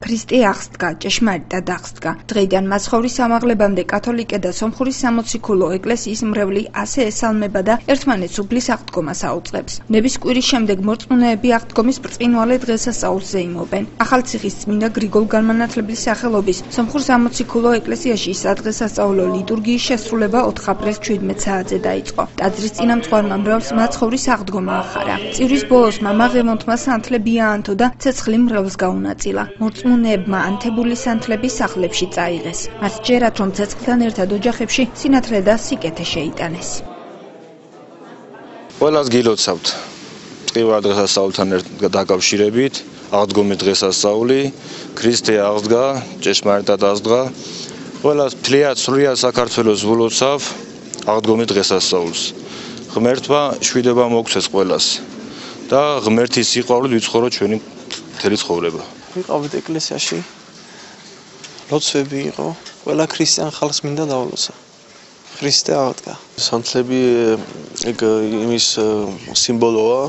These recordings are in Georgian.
ქრისტე აღსდგა, ჭეშმარიტად აღსდგა. დღეიდან მაცხოვრის ამაღლებამდე კათოლიკე და სომხური სამოციქულო ეკლესიის მრევლი ასე ესალმება და ერთმანეთს უფლის აღდგომას აუწყებს. ნების კვირის შემდეგ მორწმუნეები აღდგომის ბრწყინვალე დღესასწაულს ზეიმობენ. ახალციხის წმინდა გრიგოლ განმანათლებლის სახელობის სომხურ სამოციქულო ეკლესიაში სადღესასწაულო ლიტურგიის შესრულება 4 აპრილს 17 საათზე დაიწყო. ტაძრის წინამძღვარმა მრევლს მაცხოვრის აღდგომა ახარა. წირვის ბოლოს მამა რემონტმა სანთლები აანთო და ცეცხლი მრევლს გაუნაწილა. მორწმუნეებმა ანთებული სანთლები სახლებში წაიღეს. მას ჯერათ, რომ ცეცხლთან ერთად ოჯახებში სინათლე და სიკეთე შეიტანეს. ყველას გილოცავთ წვიმა დღესასწაულთან დაკავშირებით, აღდგომის დღესასწაული, ქრისტე აღსდგა, ჭეშმარიტად აღსდგა. ყველას მთლიან სრულიად საქართველოს ვლოცავ აღდგომის დღესასწაულს. ღმერთმა შვიდება მოგცეს ყველას და ღმერთის სიყვარულით ვიცხოვრო ჩვენი მთელი ცხოვრება. ვიყავით ეკლესიაში, ლოცვები იყო, ყველა ქრისტიან ხალხს მინდა დაულოცა. ქრისტე აღდგა. სანთლები ეგ იმის სიმბოლოა,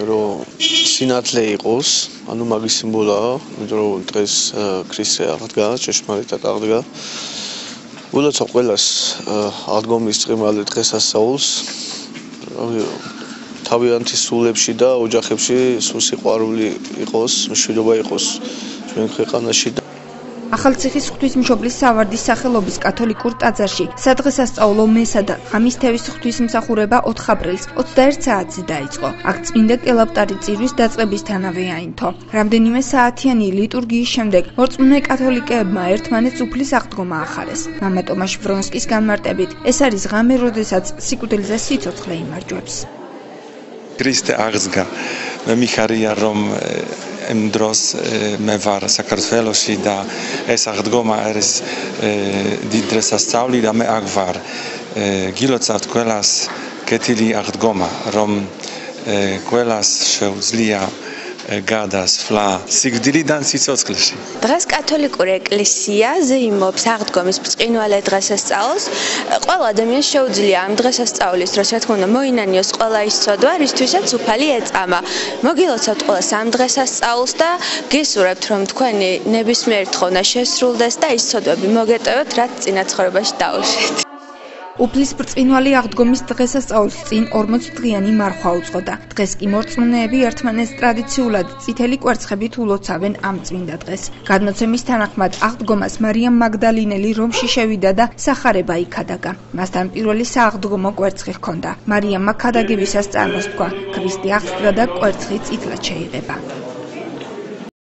რომ სინათლე იყოს, ანუ მაგის სიმბოლოა, რომ დღეს ქრისტე აღდგა, ჭეშმარიტად აღდგა. ულოცავ ყველას აღდგომის წვიმალე დღესასწაულს. თავიანთი სულებში და ოჯახებში სულ სიყვარული იყოს, მშვიდობა იყოს ჩვენ ქვეყანაში. ახალციხის ღვთისმშობლის სავარდის სახელობის კათოლიკურ ტაძარში სადღესასწაულო მესა და ღამისთევის ღვთისმსახურება 4 აპრილს 21 საათზე დაიწყო. აქ წმინდა კელაპტარი წირვის დაწყებისთანავე აინთო. რამდენიმე საათიანი ლიტურგიის შემდეგ მორწმუნე კათოლიკეებმა ერთმანეთს უფლის აღდგომა ახარეს. მამა ტომაშ ვრონსკის განმარტებით, ეს არის ღამე, როდესაც სიკვდილზე სიცოცხლე იმარჯვებს. ქრისტე აღსდგა. მე მიხარია რომ იმ დროს მე ვარ საქართველოში და ეს აღდგომა არის დიდ დღესასწაული და მე აქ ვარ. გილოცავთ ყველას კეთილი აღდგომა, რომ ყველას შეუძლია გადასვლა სიკვდილიდან სიცოცხლეში. დღეს კათოლიკური ეკლესია ზეიმობს აღდგომის ბრწყინვალე დღესასწაულს. ყველა ადამიანს შეუძლია ამ დღესასწაულის დროს, რა თქმა უნდა, მოინანიოს ყველა ის ცოდვა, რისთვისაც უფალი ეწამა. მოგილოცავთ ყველას ამ დღესასწაულს და გესურვებთ, რომ თქვენი ნებისმიერი თხოვნა შესრულდეს და ის ცოდვები მოგეტევოთ, რაც წინა ცხოვრებაში დაუშვით. უფლის ბრწყინვალე აღდგომის დღესასწაულს წინ 40 დღიანი მარხვა უწყოდა. დღეს კი მორწმუნეები ერთმანეთს ტრადიციულად წითელი კვერცხებით ულოცავენ ამ წმინდა დღეს. გადმოცემის თანახმად აღდგომას მარიამ მაგდალინელი რომში შევიდა და სახარება იქადაგა. მასთან პირველი სააღდგომო კვერცხი ჰქონდა. მარიამმა ქადაგებისას წარმოსთქვა. ქრისტე აღსდგა და კვერცხი წითლად შეიღება.